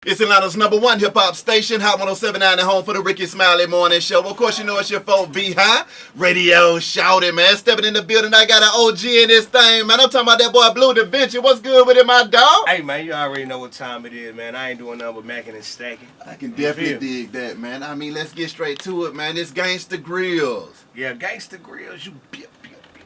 It's Atlanta's #1 hip-hop station, Hot 107.9 at home for the Ricky Smiley Morning Show. Of course, you know it's your phone, B.m.f. Radio shouted, man. Stepping in the building, I got an OG in this thing, man. I'm talking about that boy Bleu Davinci. What's good with it, my dog? Hey, man, you already know what time it is, man. I ain't doing nothing but macking and stacking. I can definitely dig that, man. I mean, let's get straight to it, man. It's Gangsta Grillz. Yeah, Gangsta Grillz, you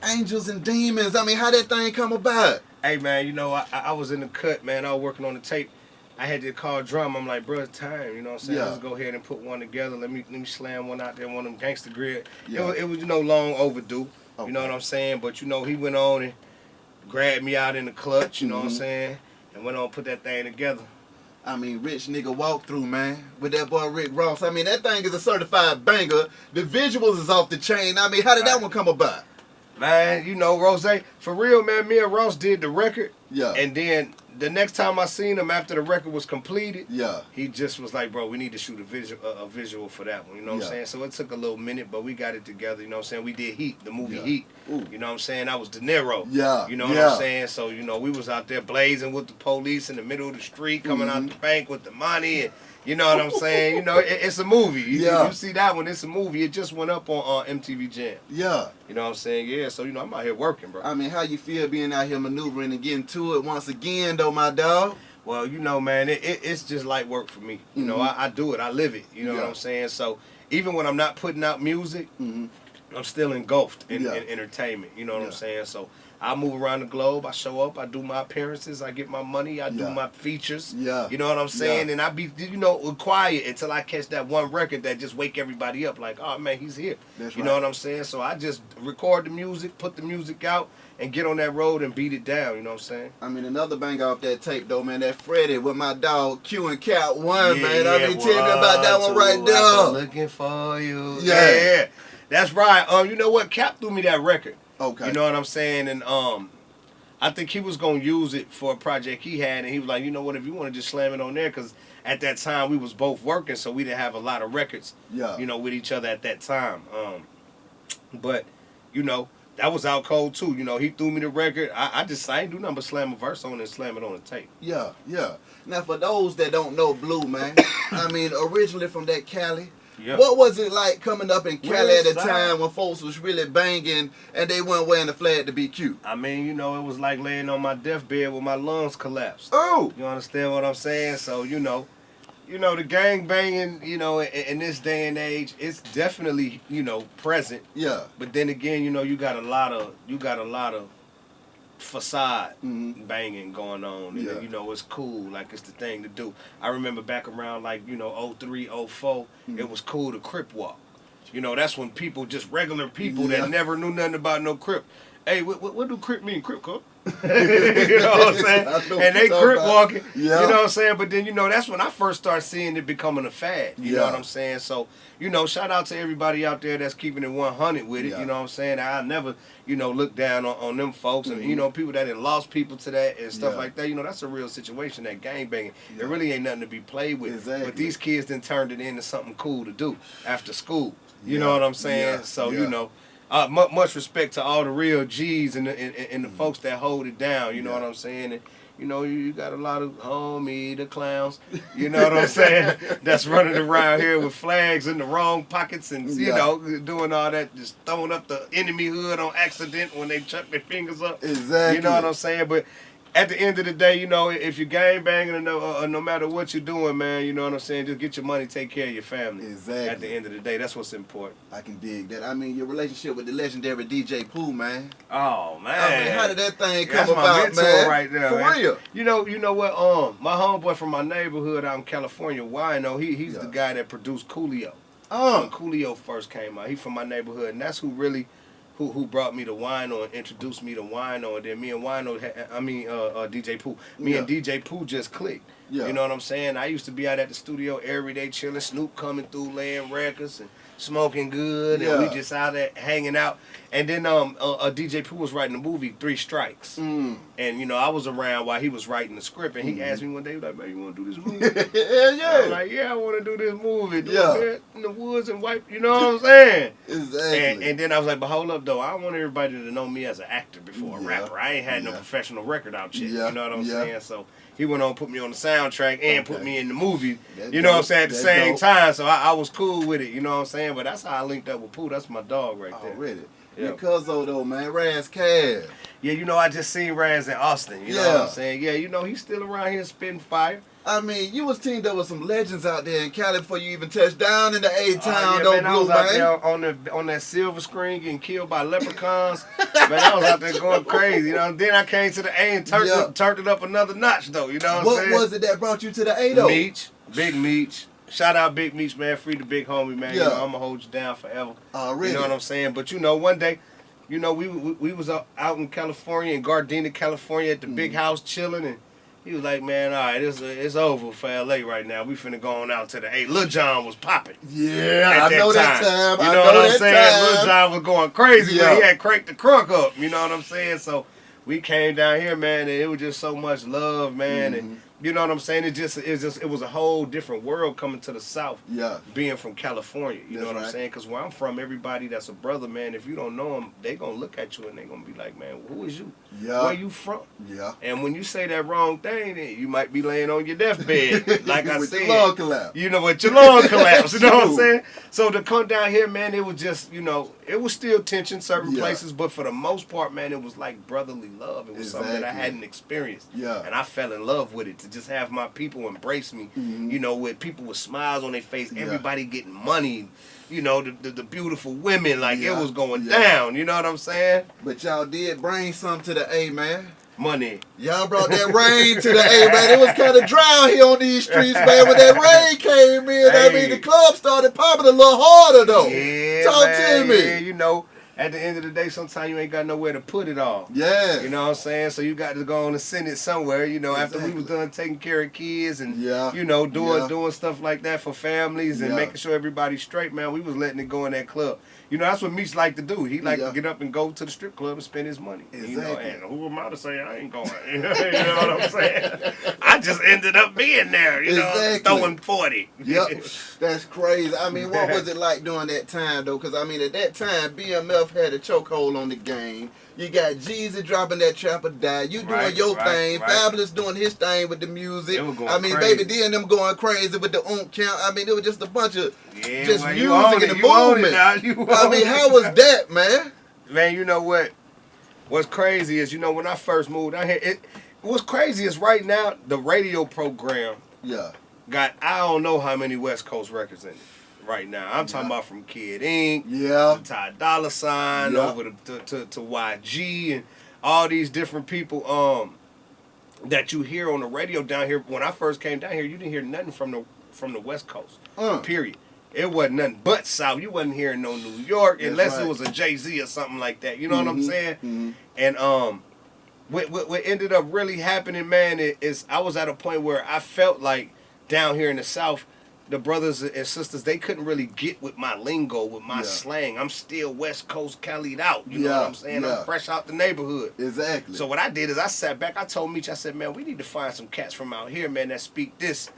Angels and Demons. I mean, how that thing come about? Hey, man, you know, I was in the cut, man. I was working on the tape. I had to call drum. I'm like, bro, it's time. You know what I'm saying? Yeah. Let's go ahead and put one together. Let me slam one out there, one of them Gangsta Grillz. Yeah. It was, you know, long overdue. Okay. You know what I'm saying? But, you know, he went on and grabbed me out in the clutch, you know what I'm saying? And went on and put that thing together. I mean, rich nigga walkthrough, man, with that boy Rick Ross. I mean, that thing is a certified banger. The visuals is off the chain. I mean, how did that one come about? Man, you know, Rose, for real, man, me and Ross did the record. Yeah. And then the next time I seen him after the record was completed, Yeah. he just was like, bro, we need to shoot a visual for that one. You know what I'm saying? So it took a little minute, but we got it together. You know what I'm saying? We did Heat, the movie Heat. Ooh. You know what I'm saying? That was De Niro. Yeah. You know what I'm saying? So, you know, we was out there blazing with the police in the middle of the street, coming out the bank with the money. And, you know what I'm saying? You know, it's a movie. You see that one, it's a movie. It just went up on MTV Jam. Yeah. You know what I'm saying? Yeah, so, you know, I'm out here working, bro. I mean, how you feel being out here maneuvering and getting to it once again, though, my dog? Well, you know, man, it's just light work for me. You know, I do it. I live it. You know what I'm saying? So even when I'm not putting out music, I'm still engulfed in entertainment. You know what I'm saying? So I move around the globe. I show up. I do my appearances. I get my money. I do my features. Yeah. You know what I'm saying? And I be, you know, quiet until I catch that one record that just wake everybody up. Like, oh, man, he's here. That's you know what I'm saying? So I just record the music, put the music out, and get on that road and beat it down. You know what I'm saying? I mean, another banger off that tape, though, man, that Freddie with my dog Q and Cat 1, man. I mean, tell me about that one right there. I'm looking for you. Yeah. That's right. You know what? Cap threw me that record. Okay. You know what I'm saying? And I think he was going to use it for a project he had, and he was like, you know what, if you want to just slam it on there, because at that time we was both working, so we didn't have a lot of records, you know, with each other at that time. But, you know, that was out cold too. You know, he threw me the record. I ain't do nothing but slam a verse on it and slam it on the tape. Yeah. Now, for those that don't know Blue, man, I mean, originally from that Cali, what was it like coming up in Cali at a time when folks was really banging and they weren't wearing the flag to be cute? I mean, you know, it was like laying on my deathbed with my lungs collapsed. Oh! You understand what I'm saying? So, you know, the gang banging, you know, in this day and age, it's definitely, you know, present. Yeah. But then again, you know, you got a lot of facade banging going on. And, you know, it's cool. Like, it's the thing to do. I remember back around, like, you know, 03, 04, it was cool to Crip walk. You know, that's when people, just regular people that never knew nothing about no Crip. Hey, what do Crip mean? Crip, huh? You know what I'm saying? And they Crip walking. You know what I'm saying? But then, you know, that's when I first started seeing it becoming a fad. You know what I'm saying? So, you know, shout out to everybody out there that's keeping it 100 with it. You know what I'm saying? I never, you know, look down on them folks. And, you know, people that had lost people to that and stuff like that. You know, that's a real situation, that gang banging. It really ain't nothing to be played with. Exactly. But these kids then turned it into something cool to do after school. You know what I'm saying? So, you know. Much respect to all the real G's and the folks that hold it down. You know what I'm saying? And, you know, you got a lot of homie, the clowns. You know what I'm saying? That's running around here with flags in the wrong pockets and, you know, doing all that, just throwing up the enemy hood on accident when they chuck their fingers up. Exactly. You know what I'm saying? But at the end of the day, you know, if you're gang banging or no matter what you're doing, man, you know what I'm saying, just get your money, take care of your family. Exactly. At the end of the day, that's what's important. I can dig that. I mean, your relationship with the legendary DJ Pooh, man. Oh, man. I mean, how did that thing come that's about, my mentor man? right there, For man. real. You know what? My homeboy from my neighborhood out in California, Wino, he's the guy that produced Coolio. When Coolio first came out, he from my neighborhood, and that's who really who brought me to Wino and introduced me to Wino, and then me and Wino, DJ Pooh. Me and DJ Pooh just clicked. You know what I'm saying? I used to be out at the studio every day chilling, Snoop coming through, laying records and smoking good, and we just out there hanging out. And then DJ Pooh was writing the movie Three Strikes. And, you know, I was around while he was writing the script, and he asked me one day, he was like, man, you want to do this movie? Yeah. I'm like, like, yeah, I want to do this movie. Do Yeah. it in the woods and wipe, you know what I'm saying? Exactly. And then I was like, but hold up, though. I want everybody to know me as an actor before a rapper. I ain't had no professional record out yet. You know what I'm saying? So he went on and put me on the soundtrack and put me in the movie. You know what I'm saying? At the same time. So I was cool with it. You know what I'm saying? But that's how I linked up with Pooh. That's my dog right there. Already. Yeah. Because though, man, Raz Cav. Yeah, you know, I just seen Raz in Austin. You know what I'm saying? Yeah, you know, he's still around here spitting fire. I mean, you was teamed up with some legends out there in Cali before you even touched down in the A-Town, yeah, though, man, I was Blue, out man. there on that silver screen getting killed by leprechauns. Man, I was out there going crazy, you know. Then I came to the A and turned it up another notch, though, you know what I'm saying? What was it that brought you to the A, though? Meech, Big Meech. Shout out Big Meech, man. Free the big homie, man. Yeah. You know, I'm going to hold you down forever. Already. You know what I'm saying? But, you know, one day, you know, we was out in California, in Gardena, California, at the big house chilling, and he was like, man, all right, it's over for L.A. right now. We finna go on out to the A. Lil Jon was popping. Yeah, I know that time. You know what I'm saying? Lil Jon was going crazy, but he had cranked the crunk up. You know what I'm saying? So we came down here, man, and it was just so much love, man, and you know what I'm saying? It was a whole different world coming to the South. Yeah. Being from California, you know what I'm saying? Because where I'm from, everybody that's a brother, man, if you don't know them, they gonna look at you and they gonna be like, man, who is you? Yeah. Where you from? Yeah. And when you say that wrong thing, then you might be laying on your deathbed, like I said. With your lung collapse. You know, with your lung collapse. You know what I'm saying? So to come down here, man, it was just, you know, it was still tension certain places, but for the most part, man, it was like brotherly love. It was something that I hadn't experienced. Yeah. And I fell in love with it, to just have my people embrace me, you know, with people with smiles on their face, everybody getting money, you know, the beautiful women, like it was going down, you know what I'm saying? But y'all did bring something to the A, man. Money. Y'all brought that rain to the A, man. It was kind of dry here on these streets, man. When that rain came in, I mean, the club started popping a little harder, though. Yeah, Talk to me. Yeah, you know, at the end of the day, sometimes you ain't got nowhere to put it all. Yeah. You know what I'm saying? So you got to go on and send it somewhere, you know, after we was done taking care of kids and, you know, doing stuff like that for families and making sure everybody's straight, man, we was letting it go in that club. You know, that's what Meech like to do. He like to get up and go to the strip club and spend his money. Exactly. You know, and who am I to say I ain't going? You know what I'm saying? I just ended up being there, you know, throwing 40. Yep. That's crazy. I mean, what was it like during that time, though? Because, I mean, at that time, b.m.f had a chokehold on the game. You got Jeezy dropping that Trap or Die. You doing your thing. Fabulous doing his thing with the music. I mean, crazy. Baby D and them going crazy with the count. I mean, it was just a bunch of just music in the movement. I mean, how was that, man? Man, you know what? What's crazy is, you know, when I first moved out here, what's crazy is right now, the radio program got, I don't know how many West Coast records in it. Right now, I'm talking about from Kid Ink, Ty Dolla $ign, over to YG, and all these different people that you hear on the radio down here. When I first came down here, you didn't hear nothing from the West Coast. Period. It wasn't nothing but South. You wasn't hearing no New York unless it was a Jay-Z or something like that. You know what I'm saying? And what ended up really happening, man, is I was at a point where I felt like down here in the South, the brothers and sisters, they couldn't really get with my lingo, with my slang. I'm still West Coast Cali'd out. You know what I'm saying? I'm fresh out the neighborhood. Exactly. So what I did is I sat back. I told Meech, I said, man, we need to find some cats from out here, man, that speak this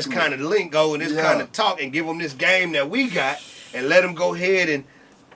kind of lingo and this kind of talk, and give them this game that we got, and let them go ahead and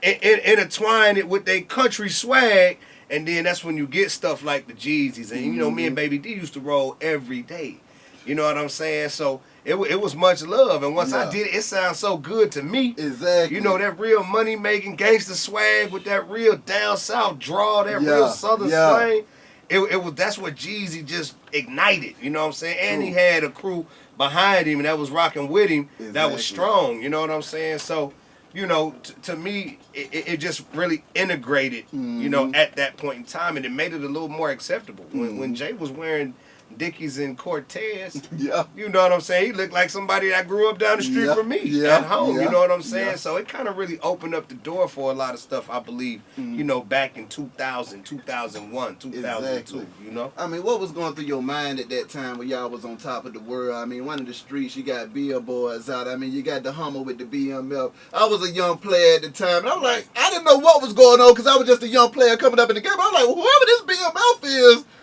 intertwine it with their country swag. And then that's when you get stuff like the Jeezys. And, you know, me and Baby D used to roll every day. You know what I'm saying? So it was much love, and once I did it, it sounds so good to me. Exactly. You know, that real money-making gangster swag with that real down south draw, that real southern slang. It was, that's what Jeezy just ignited. You know what I'm saying? And he had a crew behind him, and that was rocking with him. That was strong. You know what I'm saying? So, you know, to me, it just really integrated. You know, at that point in time, and it made it a little more acceptable. When Jay was wearing Dickies and Cortez, you know what I'm saying? He looked like somebody that grew up down the street from me at home, you know what I'm saying? So it kind of really opened up the door for a lot of stuff, I believe, you know, back in 2000, 2001, 2002, you know? I mean, what was going through your mind at that time when y'all was on top of the world? I mean, one of the streets, you got billboards out. I mean, you got the Hummer with the b.m.f. I was a young player at the time, and I'm like, I didn't know what was going on because I was just a young player coming up in the game. I'm like, well, whoever this b.m.f.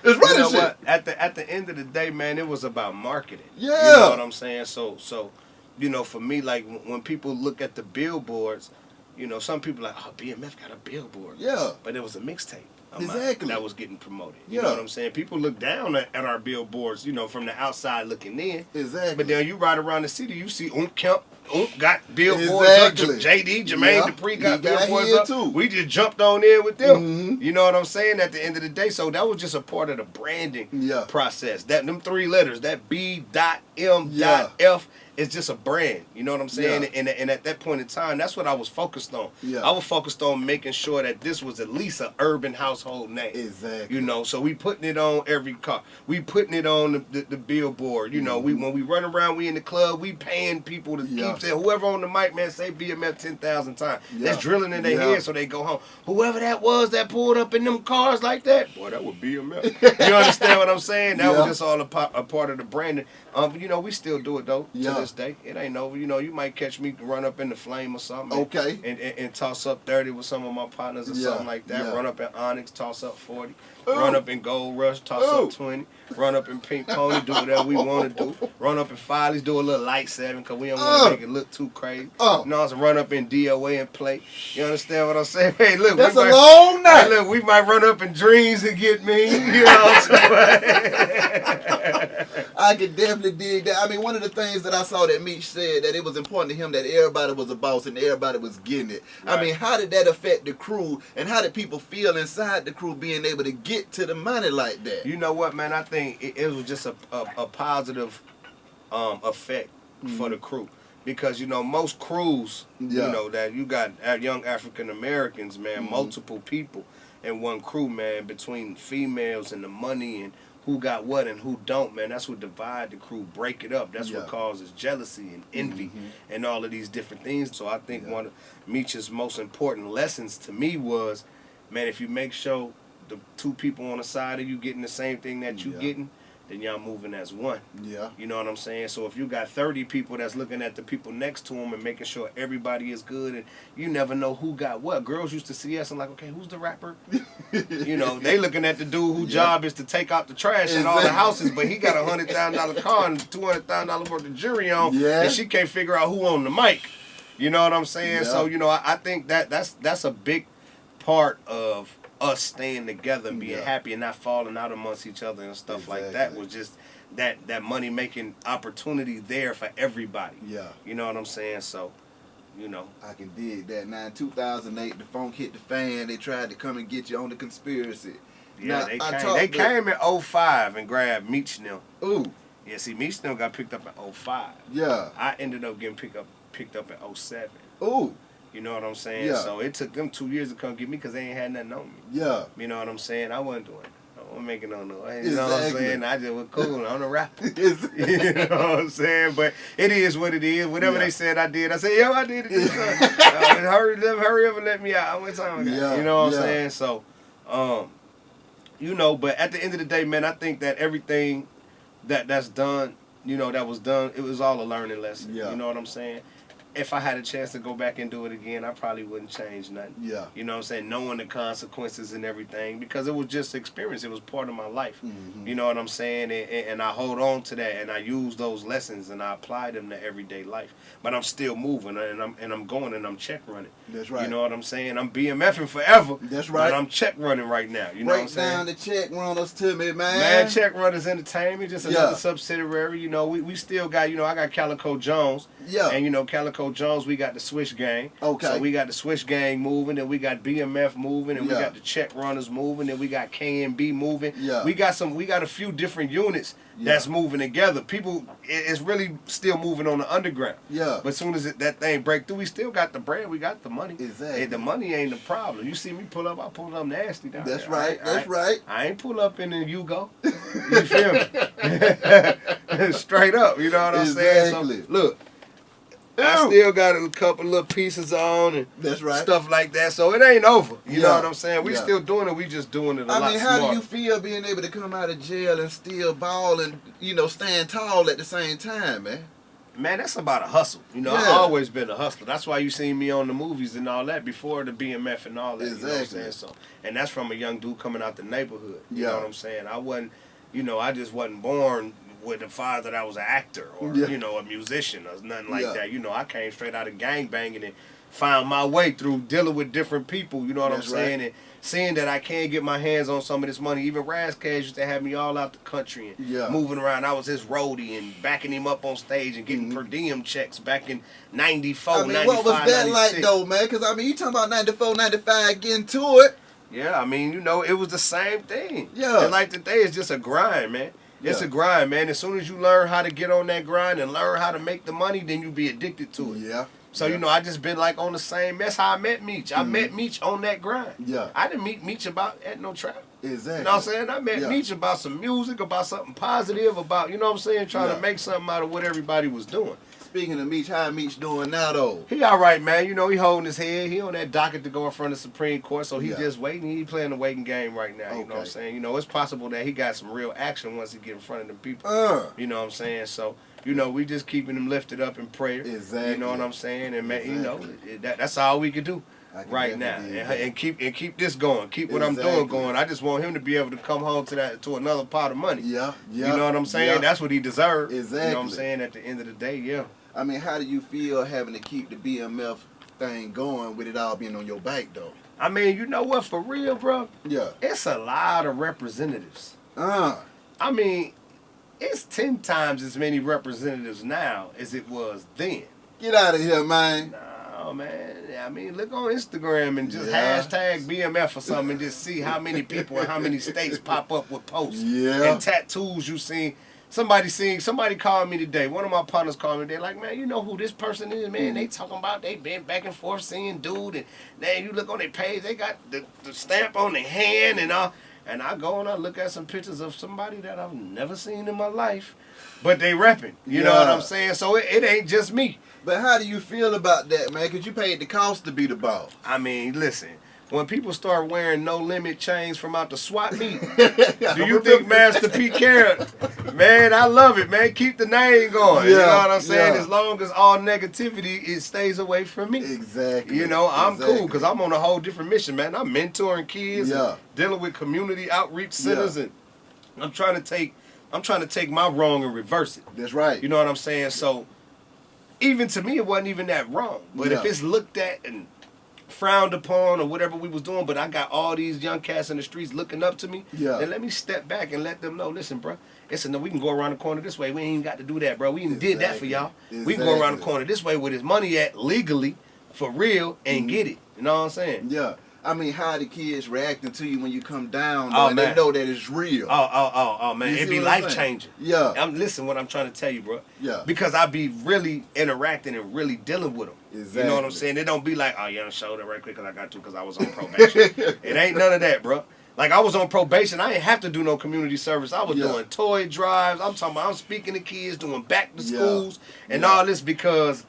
is running shit. At the end end of the day, man, it was about marketing. Yeah. You know what I'm saying? So, for me, like, when people look at the billboards, some people like, oh, b.m.f got a billboard. Yeah. But it was a mixtape. Exactly. That was getting promoted. You know what I'm saying? People look down at our billboards, from the outside looking in. Exactly. But then you ride around the city, you see Kemp got billboards up. JD, Jermaine Dupri got billboards up. Too. We just jumped on in with them. Mm-hmm. You know what I'm saying? At the end of the day, so that was just a part of the branding process. Them 3 letters, that B.M.F. is just a brand. You know what I'm saying? And at that point in time, that's what I was focused on. Yeah. I was focused on making sure that this was at least an urban household name. Exactly. So we putting it on every car. We putting it on the billboard. When we run around, we in the club, we paying people to keep saying, whoever on the mic, man, say b.m.f 10,000 times. That's drilling in their head so they go home. Whoever that was that pulled up in them cars like that, boy, that was b.m.f. You understand what I'm saying? That was just all a part of the branding. We still do it though to this day. It ain't over. You might catch me run up in the Flame or something. Okay. And toss up 30 with some of my partners or something like that. Yeah. Run up in Onyx, toss up 40. Run up in Gold Rush, toss up 20. Run up in Pink Pony, do whatever we want to do. Run up in Filey's, do a little light 7 because we don't want to make it look too crazy. Run up in DOA and play. You understand what I'm saying? Hey, look, that's a long night. Hey, look, we might run up in Dreams and get me. You know what I'm saying? I could definitely dig that. I mean, one of the things that I saw that Meech said that it was important to him that everybody was a boss and everybody was getting it. Right. I mean, how did that affect the crew and how did people feel inside the crew being able to get to the money like that? You know what, man? I think it was just a positive effect for the crew. Because, most crews, that you got young African Americans, man, multiple people in one crew, man, between females and the money and who got what and who don't, man. That's what divide the crew, break it up. That's what causes jealousy and envy and all of these different things. So I think one of Meech's most important lessons to me was, man, if you make sure the 2 people on the side of you getting the same thing that you getting, then y'all moving as one. Yeah. You know what I'm saying? So if you got 30 people that's looking at the people next to them and making sure everybody is good and you never know who got what. Girls used to see us and like, okay, who's the rapper? They looking at the dude whose job is to take out the trash in all the houses, but he got a $100,000 car and $200,000 worth of jewelry on and she can't figure out who on the mic. You know what I'm saying? So, I think that's a big part of us staying together and being happy and not falling out amongst each other and stuff like that was just that money making opportunity there for everybody. Yeah. You know what I'm saying? So, I can dig that. Now in 2008 the funk hit the fan, they tried to come and get you on the conspiracy. Yeah, now, they came in 05 and grabbed Meech them. Ooh. Yeah, see, Meech them got picked up in 05. Yeah. I ended up getting picked up in 07. Ooh. You know what I'm saying? Yeah. So it took them 2 years to come get me because they ain't had nothing on me. Yeah. You know what I'm saying? I wasn't doing it. I wasn't making no noise. You know what I'm saying? I just was cool. I'm a rapper. You know what I'm saying? But it is what it is. Whatever they said I did, I said, yo, I did it this time. Hurry up and let me out. How much time I got? You know what I'm saying? So, but at the end of the day, man, I think that everything that's done, that was done, it was all a learning lesson. Yeah. You know what I'm saying? If I had a chance to go back and do it again, I probably wouldn't change nothing. Yeah. You know what I'm saying? Knowing the consequences and everything, because it was just experience. It was part of my life. Mm-hmm. You know what I'm saying? And I hold on to that, and I use those lessons, and I apply them to everyday life. But I'm still moving, and I'm going, and I'm check running. That's right. You know what I'm saying? I'm b.m.f.ing forever. That's right. But I'm check running right now. You know what I'm saying? Break down the check runners to me, man. Man, Check Runners Entertainment, just another subsidiary. We still got, I got Calico Jones. Yeah. And, Calico Jones, we got the Swish Gang. Okay. So we got the Swish Gang moving, and we got b.m.f moving, and we got the Check Runners moving, and we got K&B moving. Yeah. We got a few different units that's moving together. People, it's really still moving on the underground. Yeah. But as soon as that thing break through, we still got the bread, we got the money. Exactly. And the money ain't the problem. You see me pull up, I pull up nasty down there. That's right. That's right. I ain't pull up in you go. You feel me? Straight up. You know what I'm saying? So, look. I still got a couple little pieces on and stuff like that, so it ain't over. You know what I'm saying? We still doing it. We just doing it a lot smarter. How do you feel being able to come out of jail and still ball and stand tall at the same time, man? Man, that's about a hustle. I've always been a hustler. That's why you seen me on the movies and all that before the b.m.f and all that. Exactly. You know what I'm saying? So, and that's from a young dude coming out the neighborhood. You know what I'm saying? I wasn't you know, I just wasn't born with the father that was an actor or, you know, a musician or nothing like that. You know, I came straight out of gangbanging and found my way through dealing with different people, you know what I'm saying? And seeing that I can get my hands on some of this money. Even Raz Cash used to have me all out the country and moving around. I was his roadie and backing him up on stage and getting per diem checks back in 94, I mean, 95, what was that 96. like, though, man? Because, I mean, you talking about 94, 95, getting to it. Yeah, I mean, you know, it was the same thing. Yeah. And like today, it's just a grind, man. It's a grind, man. As soon as you learn how to get on that grind and learn how to make the money, then you be addicted to it. Yeah. So, you know, I just been like on the same. That's how I met Meech. I met Meech on that grind. Yeah. I didn't meet Meech about at no trap. Exactly. You know what I'm saying? I met Meech about some music, about something positive, about, you know what I'm saying, trying to make something out of what everybody was doing. Speaking of Meech, how Meech doing now, though? He all right, man. You know, he holding his head. He on that docket to go in front of the Supreme Court, so he just waiting. He playing the waiting game right now. You know what I'm saying? You know, it's possible that he got some real action once he get in front of them people. You know what I'm saying? So, you know, we just keeping him lifted up in prayer. Exactly. You know what I'm saying? And, man, you know, that's all we can do right now. And keep this going. Keep what I'm doing going. I just want him to be able to come home to another pot of money. You know what I'm saying? That's what he deserves. Exactly. You know what I'm saying? At the end of the day, I mean, how do you feel having to keep the b.m.f thing going with it all being on your back, though? I mean, you know what? For real, bro? Yeah. It's a lot of representatives. I mean, it's 10 times as many representatives now as it was then. Get out of here, man. No, man. I mean, look on Instagram and just hashtag b.m.f or something and just see how many people and how many states pop up with posts and tattoos you seen. Somebody called me today. One of my partners called me. They're like, man, you know who this person is, man? They talking about they been back and forth seeing dude. And then you look on their page, they got the stamp on their hand and all. And I go and I look at some pictures of somebody that I've never seen in my life. But they repping. You know what I'm saying? So it ain't just me. But how do you feel about that, man? Because you paid the cost to be the boss. I mean, listen. When people start wearing no limit chains from out the swap meet, do you think Master P cared? Man, I love it, man. Keep the name going. You know what I'm saying? As long as all negativity, it stays away from me. Exactly. You know, I'm cool because I'm on a whole different mission, man. I'm mentoring kids, and dealing with community outreach centers, and I'm trying to take my wrong and reverse it. That's right. You know what I'm saying? So even to me, it wasn't even that wrong. But if it's looked at and frowned upon or whatever we was doing, but I got all these young cats in the streets looking up to me, then let me step back and let them know, listen, bro, we can go around the corner this way. We ain't even got to do that, bro. We even did that for y'all. We can go around the corner this way with his money at legally, for real, and get it. You know what I'm saying? Yeah. I mean, how the kids reacting to you when you come down, and they know that it's real. Oh, man. It'd be life-changing. Yeah. Listen what I'm trying to tell you, bro. Yeah. Because I be really interacting and really dealing with them. Exactly. You know what I'm saying? It don't be like, oh, yeah, I showed it right quick because I got to because I was on probation. It ain't none of that, bro. Like, I was on probation. I ain't have to do no community service. I was doing toy drives. I'm talking about I'm speaking to kids, doing back to schools, and all this because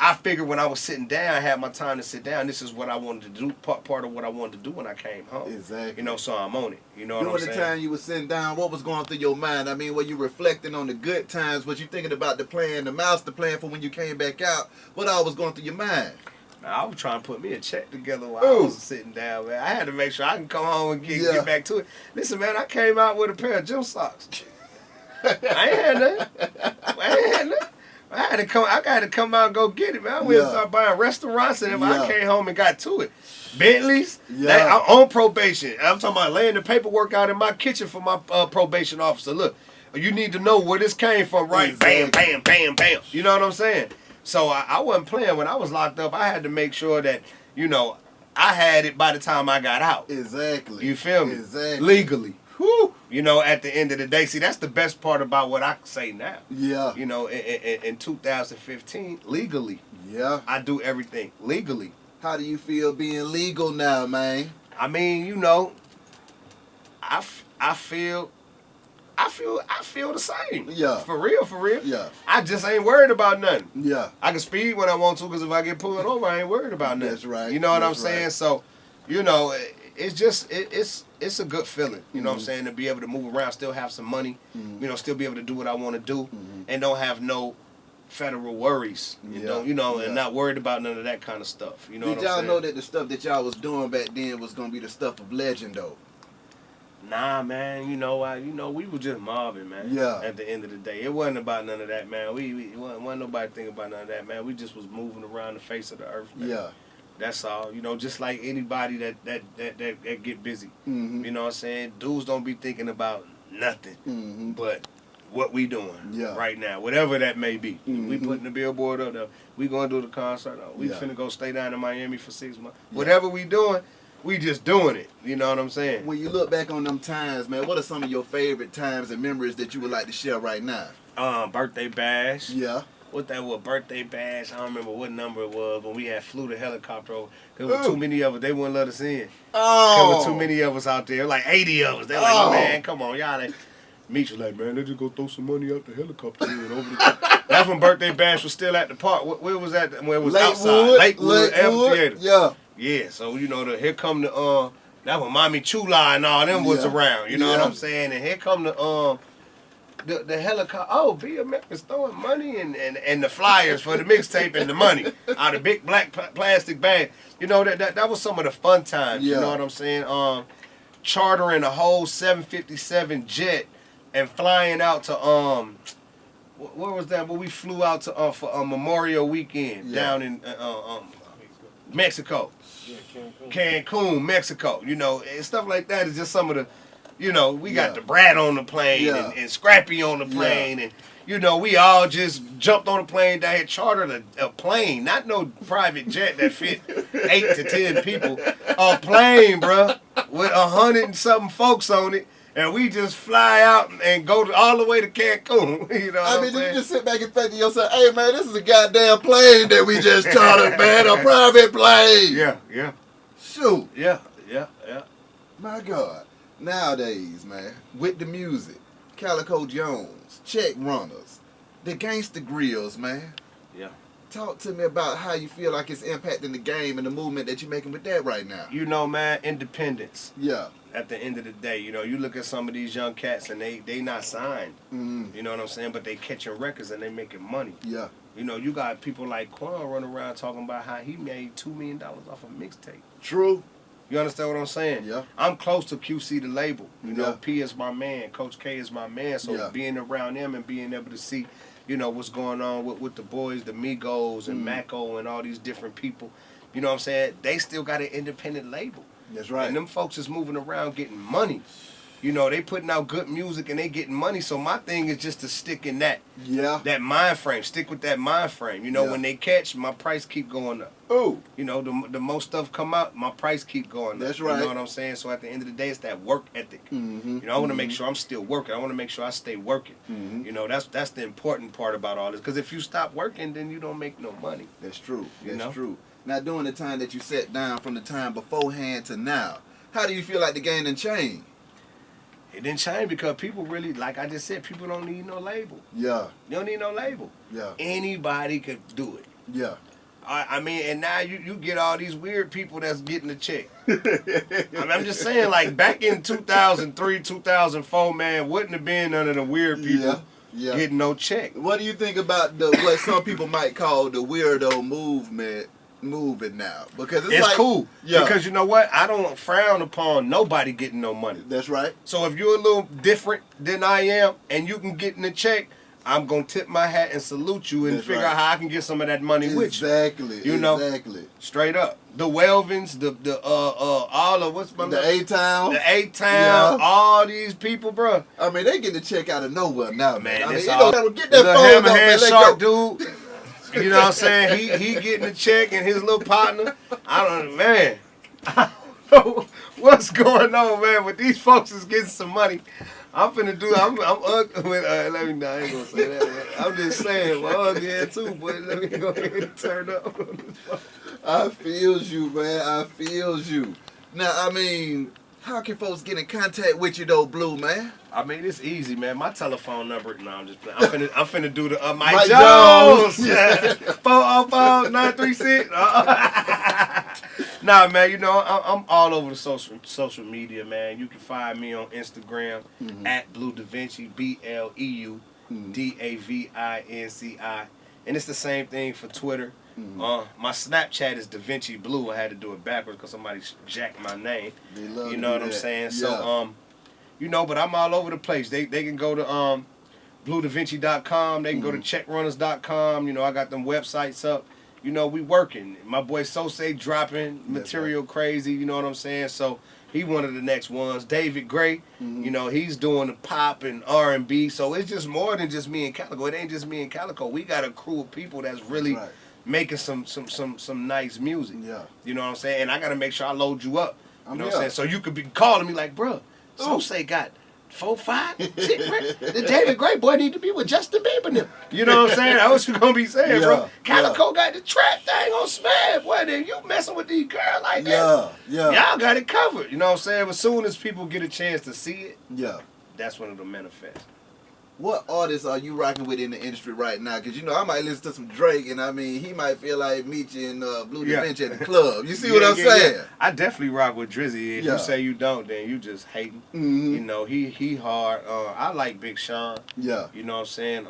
I figured when I was sitting down, I had my time to sit down. This is what I wanted to do, part of what I wanted to do when I came home. Exactly. You know, so I'm on it. You know what I'm saying? During the time you were sitting down, what was going through your mind? I mean, were you reflecting on the good times? Was you thinking about the plan, the master plan for when you came back out? What all was going through your mind? I was trying to put me a check together while I was sitting down, man. I had to make sure I can come home and get back to it. Listen, man, I came out with a pair of gym socks. I ain't had nothing. I had to come out and go get it, man. I went and started buying restaurants, and I came home and got to it. Bentleys, I'm on probation. I'm talking about laying the paperwork out in my kitchen for my probation officer. Look, you need to know where this came from, right? Exactly. Bam, bam, bam, bam. You know what I'm saying? So I wasn't playing. When I was locked up, I had to make sure that, you know, I had it by the time I got out. Exactly. You feel me? Exactly. Legally. Whew. You know, at the end of the day, see, that's the best part about what I say now. Yeah. You know, in 2015, legally. Yeah. I do everything legally. How do you feel being legal now, man? I mean, you know, I feel the same. Yeah. For real. Yeah. I just ain't worried about nothing. Yeah. I can speed when I want to because if I get pulled over, I ain't worried about nothing. That's right. You know what I'm saying? So, you know, it's just, it's a good feeling. You know what I'm saying? To be able to move around, still have some money, you know, still be able to do what I want to do and don't have no federal worries. And not worried about none of that kind of stuff. You know what I'm saying? Did y'all know that the stuff that y'all was doing back then was going to be the stuff of legend, though? Nah, man. You know, we were just mobbing, man. Yeah. At the end of the day, it wasn't about none of that, man. We wasn't nobody thinking about none of that, man. We just was moving around the face of the earth, man. Yeah. That's all. You know, just like anybody that get busy. Mm-hmm. You know what I'm saying? Dudes don't be thinking about nothing, Mm-hmm. but what we doing right now, whatever that may be. Mm-hmm. We putting the billboard up there. We going to do the concert. We finna go stay down in Miami for 6 months. Yeah. Whatever we doing, we just doing it. You know what I'm saying? When you look back on them times, man, what are some of your favorite times and memories that you would like to share right now? Birthday bash. Yeah. What that was, birthday bash. I don't remember what number it was when we had flew the helicopter over. There were too many of us. They wouldn't let us in. Oh. There were too many of us out there. Like 80 of us. They're like, man, come on, y'all. Meech was like, man, they just go throw some money out the helicopter and over the. That's when birthday bash was still at the park. Where was that? Where it was outside. Lakewood Amphitheater. Yeah. Yeah. So you know here come the that was Mommy Chula and all them was around. You know what I'm saying? And here come the helicopter. Oh, b.m.f is throwing money and the flyers for the mixtape and the money out of big black plastic bag. You know that was some of the fun times. Yeah. You know what I'm saying? Chartering a whole 757 jet and flying out to where was that? Where we flew out to for a Memorial Weekend down in Mexico. Yeah, Cancun, Mexico. You know, and stuff like that is just some of the. You know, we got the Brat on the plane and Scrappy on the plane, and you know, we all just jumped on the plane down here, chartered a plane, not no private jet that fit 8 to 10 people, a plane, bruh, with 100 and something folks on it. And we just fly out and go all the way to Cancun. You know what I'm saying? You just sit back and think to yourself, hey, man, this is a goddamn plane that we just chartered, man. A private plane. Yeah. Shoot. Yeah. My God. Nowadays, man, with the music, Calico Jones, Check Runners, the Gangsta Grillz, man. Yeah. Talk to me about how you feel like it's impacting the game and the movement that you're making with that right now. You know, man, independence. Yeah. At the end of the day, you know, you look at some of these young cats and they not signed. Mm-hmm. You know what I'm saying? But they catching records and they making money. Yeah. You know, you got people like Quan running around talking about how he made $2 million off a mixtape. True. You understand what I'm saying? Yeah. I'm close to QC the label. You know, Yeah. P is my man, Coach K is my man. So being around them and being able to see, you know, what's going on with the boys, the Migos and Mako and all these different people. You know what I'm saying? They still got an independent label. That's right. And them folks is moving around getting money. You know, they putting out good music and they getting money. So my thing is just to stick in that mind frame. Stick with that mind frame. You know, when they catch, my price keep going up. Oh. You know, the more stuff come out, my price keep going up. That's right. You know what I'm saying? So at the end of the day, it's that work ethic. Mm-hmm. You know, I want to make sure I'm still working. I want to make sure I stay working. Mm-hmm. You know, that's the important part about all this. Because if you stop working, then you don't make no money. That's true. You know? True. Now, during the time that you sat down from the time beforehand to now, how do you feel like the game done changed? It didn't change because people really, like I just said, people don't need no label. Yeah. You don't need no label. Yeah. Anybody could do it. Yeah. I mean, and now you get all these weird people that's getting a check. I mean, I'm just saying, like, back in 2003, 2004, man, wouldn't have been none of the weird people getting no check. What do you think about what some people might call the weirdo moving now? Because it's like, cool. Yeah. Because you know what? I don't frown upon nobody getting no money. That's right. So if you're a little different than I am and you can get in a check, I'm going to tip my hat and salute you and figure out how I can get some of that money with you. Exactly. You know? Exactly. Straight up. The Welvins, all of what's my The A-Town. The A-Town, all these people, bro. I mean, they getting the check out of nowhere now, man. I mean, this you all, know, get that phone up, man. Shark dude. You know what I'm saying? He getting the check and his little partner. I don't know what's going on, man. But these folks is getting some money. I'm finna do. I'm ugly with. Let me. I ain't gonna say that. Man. I'm just saying, my ugly head too. But let me go ahead and turn up. I feels you, man. I feels you. Now, I mean, how can folks get in contact with you though, Blue, man? I mean, it's easy, man. My telephone number. No, I'm just playing. I'm finna do the Mike Mike Jones. Jones. 404-936. Nah, man. You know I'm all over the social media, man. You can find me on Instagram at Bleu Davinci, BLEU DAVINCI, and it's the same thing for Twitter. My Snapchat is Davinci Blue. I had to do it backwards because somebody jacked my name. They love you know what I'm saying? Yeah. So you know, but I'm all over the place. They can go to BleuDavinci.com. They can go to CheckRunners.com. You know, I got them websites up. You know, we working. My boy Sose dropping material crazy. You know what I'm saying? So he one of the next ones. David Gray, you know, he's doing the pop and R&B. So it's just more than just me and Calico. It ain't just me and Calico. We got a crew of people that's really making some nice music. Yeah. You know what I'm saying? And I got to make sure I load you up. You know what I'm saying? So you could be calling me like, bruh, Sose got 4, 5, 6. The David Gray boy need to be with Justin Bieber now. You know what I'm saying? That's what you gonna be saying, bro. Calico got the trap thing on Smash. Boy, then you messing with these girls like that. Y'all got it covered. You know what I'm saying? As soon as people get a chance to see it, that's when it'll manifest. What artists are you rocking with in the industry right now? Because, you know, I might listen to some Drake, and I mean, he might feel like Meech and Bleu Davinci at the club. You see what I'm saying? I definitely rock with Drizzy. If you say you don't, then you just hating. You know, he hard. I like Big Sean. Yeah. You know what I'm saying?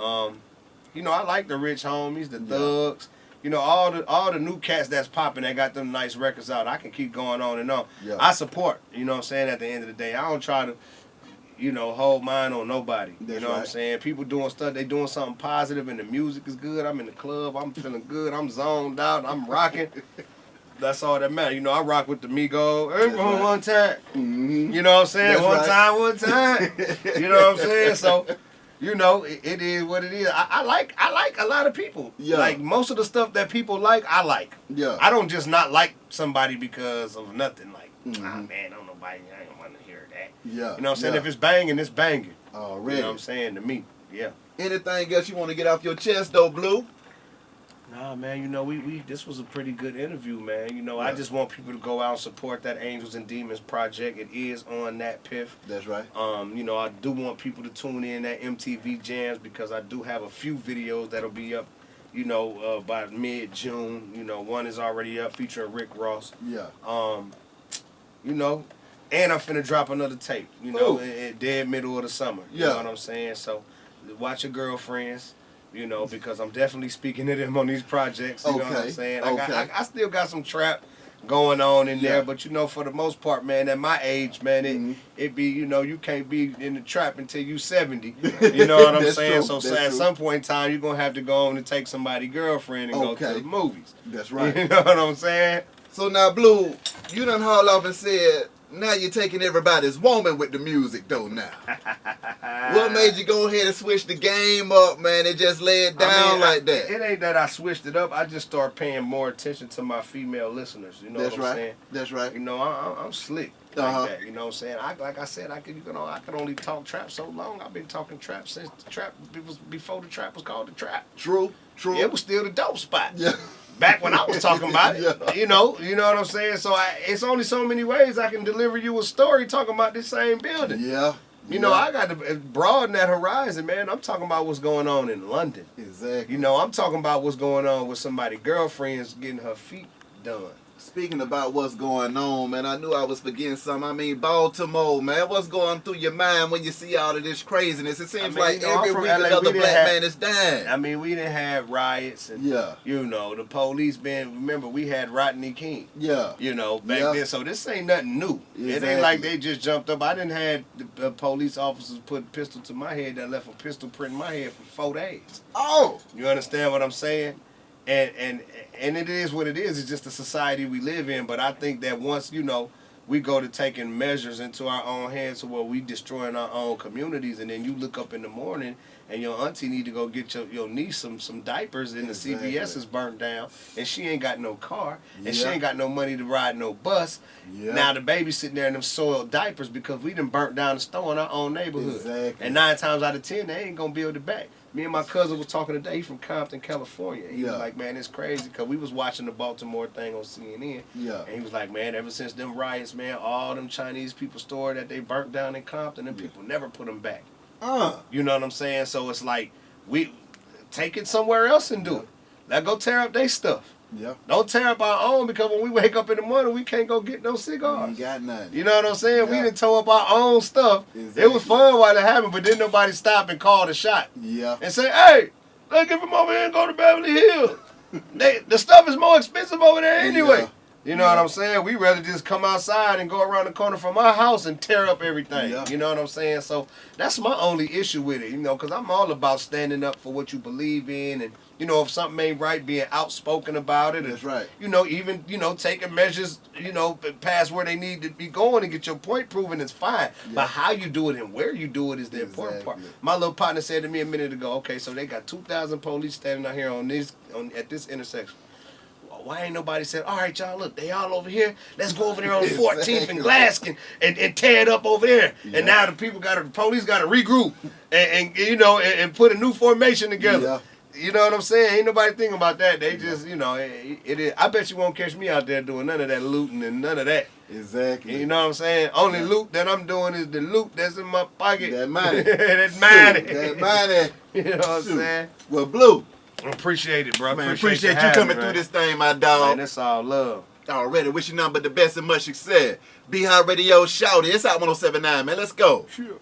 You know, I like the Rich Homies, the Thugs. You know, all the new cats that's popping that got them nice records out. I can keep going on and on. I support. You know what I'm saying? At the end of the day, I don't try to, you know, hold mine on nobody. You know what I'm saying? People doing stuff, they doing something positive and the music is good. I'm in the club, I'm feeling good, I'm zoned out, I'm rocking. That's all that matters. You know, I rock with the Migos. One time. You know what I'm saying? One time. You know what I'm saying? So, you know, it is what it is. I like a lot of people. Like most of the stuff that people like, I like. I don't just not like somebody because of nothing. Like, nah, man, don't nobody, I don't want to hear that. You know what I'm saying? If it's banging, it's banging. Already. You know what I'm saying? To me, Anything else you want to get off your chest, though, Blue? Nah, man, you know, this was a pretty good interview, man. You know, I just want people to go out and support that Angels and Demons project. It is on that Piff. That's right. You know, I do want people to tune in at MTV Jams because I do have a few videos that'll be up, you know, by mid-June. You know, one is already up featuring Rick Ross. Yeah. You know, and I'm finna drop another tape, you know, in dead middle of the summer. You know what I'm saying? So, watch your girlfriends. You know, because I'm definitely speaking to them on these projects. You know what I'm saying? I still got some trap going on in there, but you know, for the most part, man, at my age, man, it be, you know, you can't be in the trap until you 70. You know what I'm saying? So at some point in time, you're gonna have to go on and take somebody's girlfriend and go to the movies. That's right. You know what I'm saying? So now, Blue, you done hauled off and said, now you're taking everybody's woman with the music, though, now. What made you go ahead and switch the game up, man, and just lay it down like that? It ain't that I switched it up. I just started paying more attention to my female listeners. You know what I'm saying? That's right. You know, I'm slick like that. You know what I'm saying? Like I said, I can only talk trap so long. I've been talking trap since the trap, before the trap was called the trap. True. It was still the dope spot. Yeah. Back when I was talking about it, you know what I'm saying? So it's only so many ways I can deliver you a story talking about this same building. Yeah. You know, I got to broaden that horizon, man. I'm talking about what's going on in London. Exactly. You know, I'm talking about what's going on with somebody's girlfriend's getting her feet done. Speaking about what's going on, man, I knew I was forgetting something. I mean, Baltimore, man, what's going through your mind when you see all of this craziness? It seems like every week another black man is dying. I mean, we didn't have riots and, you know, the police remember, we had Rodney King. Yeah. You know, back then. So this ain't nothing new. Exactly. It ain't like they just jumped up. I didn't have the police officers put a pistol to my head that left a pistol print in my head for 4 days. Oh. You understand what I'm saying? And it is what it is. It's just the society we live in. But I think that once, you know, we go to taking measures into our own hands to where we destroying our own communities, and then you look up in the morning and your auntie need to go get your niece some diapers and the CVS is burnt down and she ain't got no car and she ain't got no money to ride no bus. Now the baby's sitting there in them soiled diapers because we done burnt down the store in our own neighborhood. And 9 times out of 10 they ain't gonna be able to back. Me and my cousin was talking today. He's from Compton, California. He was like, man, it's crazy because we was watching the Baltimore thing on CNN. And he was like, man, ever since them riots, man, all them Chinese people store that they burnt down in Compton, and people never put them back. You know what I'm saying? So it's like, we take it somewhere else and do it. Let go tear up their stuff. Don't tear up our own, because when we wake up in the morning, we can't go get no cigars. We ain't got nothing. You know what I'm saying? We done tore up our own stuff. It was fun while it happened, but then nobody stop and call the shot. And say, hey, let's get from over here and go to Beverly Hills. The stuff is more expensive over there anyway. You know what I'm saying? We rather just come outside and go around the corner from our house and tear up everything. Yeah. You know what I'm saying? So that's my only issue with it, you know, because I'm all about standing up for what you believe in, and, you know, if something ain't right, being outspoken about it. That's right. You know, even, you know, taking measures, you know, past where they need to be going and get your point proven is fine. Yeah. But how you do it and where you do it is the important part. My little partner said to me a minute ago, okay, so they got 2,000 police standing out here at this intersection. Why ain't nobody said, all right, y'all, look, they all over here. Let's go over there on 14th and Glaskin and tear it up over there. Yeah. And now the police got to regroup and you know, and put a new formation together. Yeah. You know what I'm saying? Ain't nobody thinking about that. They just, you know, it is. I bet you won't catch me out there doing none of that looting and none of that. Exactly. You know what I'm saying? Only loot that I'm doing is the loot that's in my pocket. That money. That money. That money. You know what I'm saying? Well, Blue. I appreciate it, bro. Man, appreciate you coming through this thing, my dog. Man, that's all love. Already. Wish you nothing but the best and much success. B.m.f Radio, shout it. It's out 107.9, man. Let's go. Sure.